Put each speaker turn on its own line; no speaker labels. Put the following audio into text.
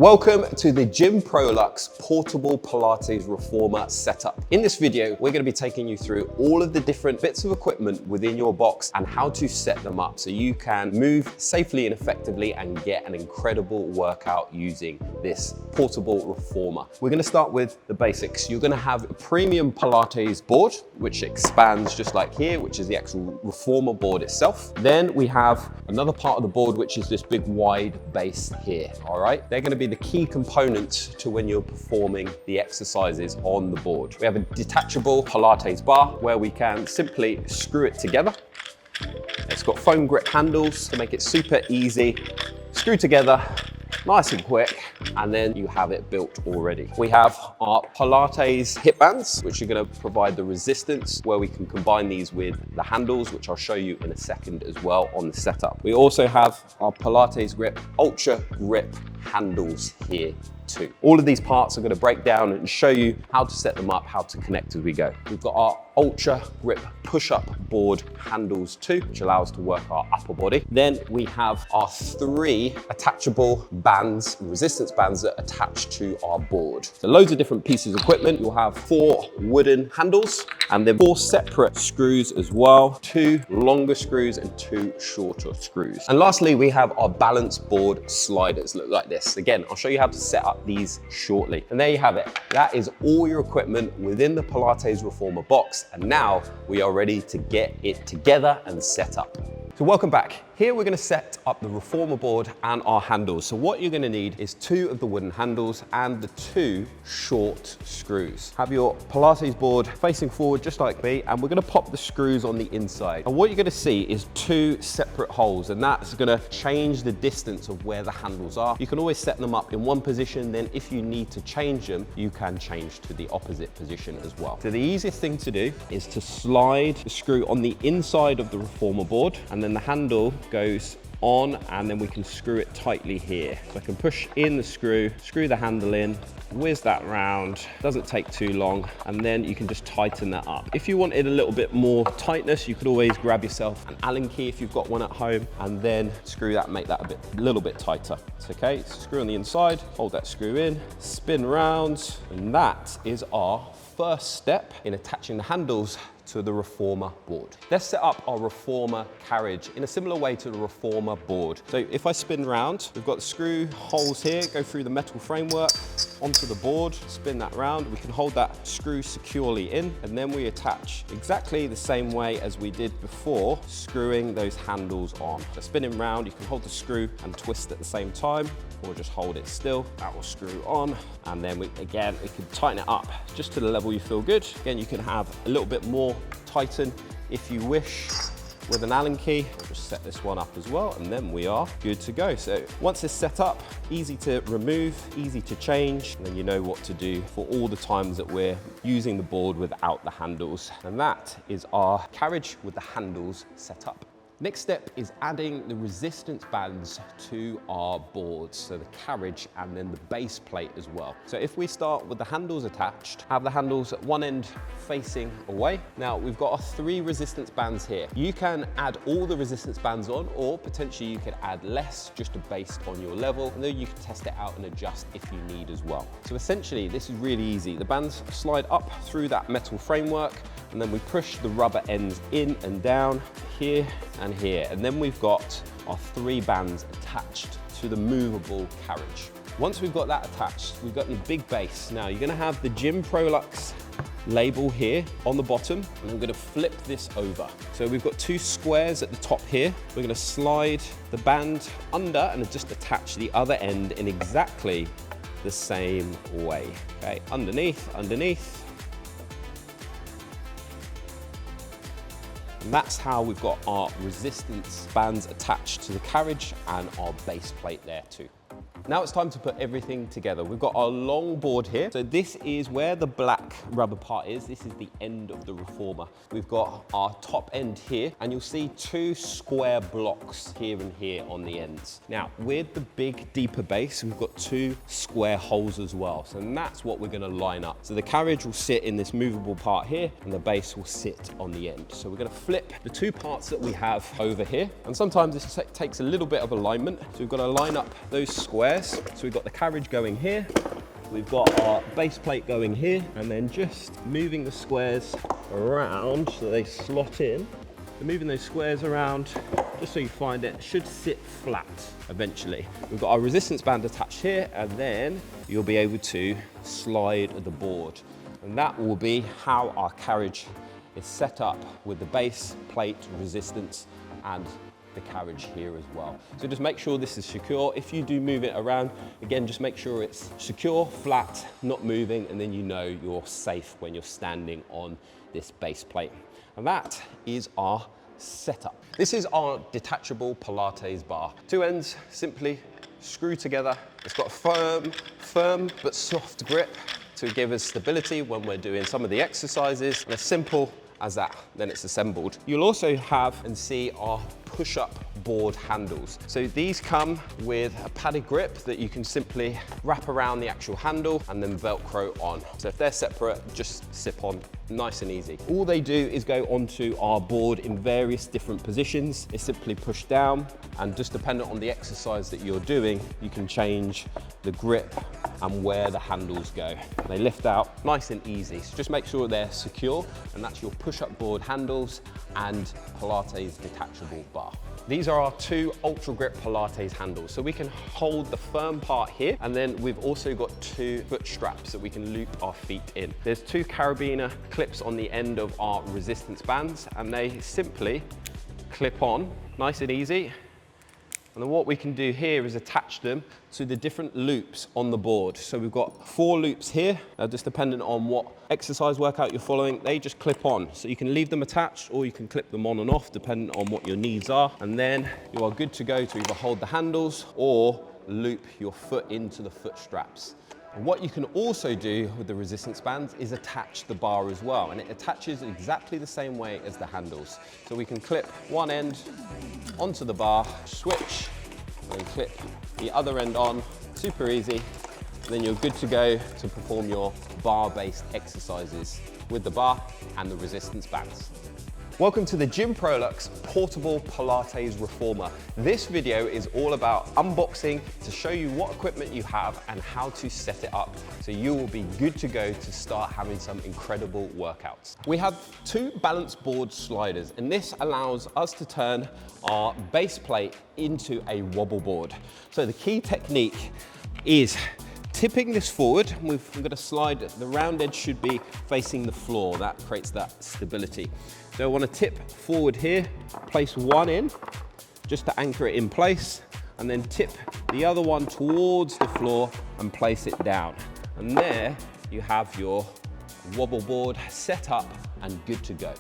Welcome to the Gymproluxe Portable Pilates Reformer setup. In this video, we're going to be taking you through all of the different bits of equipment within your box and how to set them up so you can move safely and effectively and get an incredible workout using this portable reformer. We're going to start with the basics. You're going to have a premium Pilates board, which expands just like here, which is the actual reformer board itself. Then we have another part of the board, which is this big wide base here. All right, they're going to be the key components to when you're performing the exercises on the board. We have a detachable Pilates bar where we can simply screw it together. It's got foam grip handles to make it super easy. Screw together, nice and quick, and then you have it built already. We have our Pilates hip bands, which are going to provide the resistance where we can combine these with the handles, which I'll show you in a second as well on the setup. We also have our Pilates grip Ultra Grip handles here too. All of these parts are going to break down and show you how to set them up, how to connect as we go. We've got our Ultra Grip push-up board handles too, which allows us to work our upper body. Then we have our 3 attachable bands, resistance bands that attach to our board. So loads of different pieces of equipment. You'll have 4 wooden handles and then 4 separate screws as well, 2 longer screws and 2 shorter screws. And lastly, we have our balance board sliders, look like this. Again, I'll show you how to set up these shortly. And there you have it. That is all your equipment within the Pilates Reformer box. And now we are ready to get it together and set up. So welcome back. Here we're going to set up the reformer board and our handles. So what you're going to need is 2 of the wooden handles and the 2 short screws. Have your Pilates board facing forward just like me, and we're going to pop the screws on the inside. And what you're going to see is 2 separate holes, and that's going to change the distance of where the handles are. You can always set them up in one position, then if you need to change them, you can change to the opposite position as well. So the easiest thing to do is to slide the screw on the inside of the reformer board, and then the handle goes on, and then we can screw it tightly here. So I can push in the screw the handle in, whiz that round, doesn't take too long, and then you can just tighten that up. If you wanted a little bit more tightness, you could always grab yourself an Allen key if you've got one at home, and then screw that, make that a little bit tighter. It's okay, so screw on the inside, hold that screw in, spin round, and that is our first step in attaching the handles to the reformer board. Let's set up our reformer carriage in a similar way to the reformer board. So if I spin round, we've got the screw holes here, go through the metal framework onto the board, spin that round. We can hold that screw securely in, and then we attach exactly the same way as we did before, screwing those handles on. So spinning round, you can hold the screw and twist at the same time, or just hold it still. That will screw on, and then we can tighten it up just to the level you feel good. Again, you can have a little bit more tighten if you wish with an Allen key. I'll just set this one up as well, and then we are good to go. So once it's set up, easy to remove, easy to change, and then you know what to do for all the times that we're using the board without the handles. And that is our carriage with the handles set up. Next step is adding the resistance bands to our boards, so the carriage and then the base plate as well. So if we start with the handles attached, have the handles at one end facing away. Now we've got our 3 resistance bands here. You can add all the resistance bands on, or potentially you could add less just based on your level, and then you can test it out and adjust if you need as well. So essentially this is really easy. The bands slide up through that metal framework, and then we push the rubber ends in and down here and here, and then we've got our 3 bands attached to the movable carriage. Once we've got that attached, we've got the big base. Now you're going to have the Gymproluxe label here on the bottom, and I'm going to flip this over. So we've got 2 squares at the top here. We're going to slide the band under and just attach the other end in exactly the same way. Okay, underneath. And that's how we've got our resistance bands attached to the carriage and our base plate there too. Now it's time to put everything together. We've got our long board here. So this is where the black rubber part is. This is the end of the reformer. We've got our top end here, and you'll see 2 square blocks here and here on the ends. Now with the big deeper base, we've got 2 square holes as well. So that's what we're gonna line up. So the carriage will sit in this movable part here, and the base will sit on the end. So we're gonna flip the 2 parts that we have over here. And sometimes this takes a little bit of alignment. So we've got to line up those squares. So we've got the carriage going here, we've got our base plate going here, and then just moving the squares around so they slot in. And moving those squares around, just so you find it should sit flat eventually. We've got our resistance band attached here, and then you'll be able to slide the board. And that will be how our carriage is set up with the base plate resistance and the carriage here as well. So just make sure this is secure. If you do move it around, again, just make sure it's secure, flat, not moving, and then you know you're safe when you're standing on this base plate. And that is our setup. This is our detachable Pilates bar. Two ends simply screw together. It's got a firm but soft grip to give us stability when we're doing some of the exercises. And as simple as that, then it's assembled. You'll also have and see our push-up board handles. So these come with a padded grip that you can simply wrap around the actual handle and then Velcro on. So if they're separate, just zip on, nice and easy. All they do is go onto our board in various different positions. It's simply pushed down, and just dependent on the exercise that you're doing, you can change the grip and where the handles go. They lift out nice and easy. So just make sure they're secure, and that's your push-up board handles and Pilates detachable bar. These are our two Ultra Grip Pilates handles. So we can hold the firm part here, and then we've also got two foot straps that we can loop our feet in. There's two carabiner clips on the end of our resistance bands, and they simply clip on, nice and easy. And then what we can do here is attach them to the different loops on the board. So we've got 4 loops here, just dependent on what exercise workout you're following, they just clip on. So you can leave them attached or you can clip them on and off depending on what your needs are. And then you are good to go to either hold the handles or loop your foot into the foot straps. And what you can also do with the resistance bands is attach the bar as well. And it attaches exactly the same way as the handles. So we can clip one end onto the bar, switch, and clip the other end on, super easy. And then you're good to go to perform your bar-based exercises with the bar and the resistance bands. Welcome to the Gymproluxe Portable Pilates Reformer. This video is all about unboxing to show you what equipment you have and how to set it up so you will be good to go to start having some incredible workouts. We have 2 balance board sliders, and this allows us to turn our base plate into a wobble board. So the key technique is tipping this forward. We're going to slide, the round edge should be facing the floor. That creates that stability. So I want to tip forward here, place one in, just to anchor it in place, and then tip the other one towards the floor and place it down. And there you have your wobble board set up and good to go.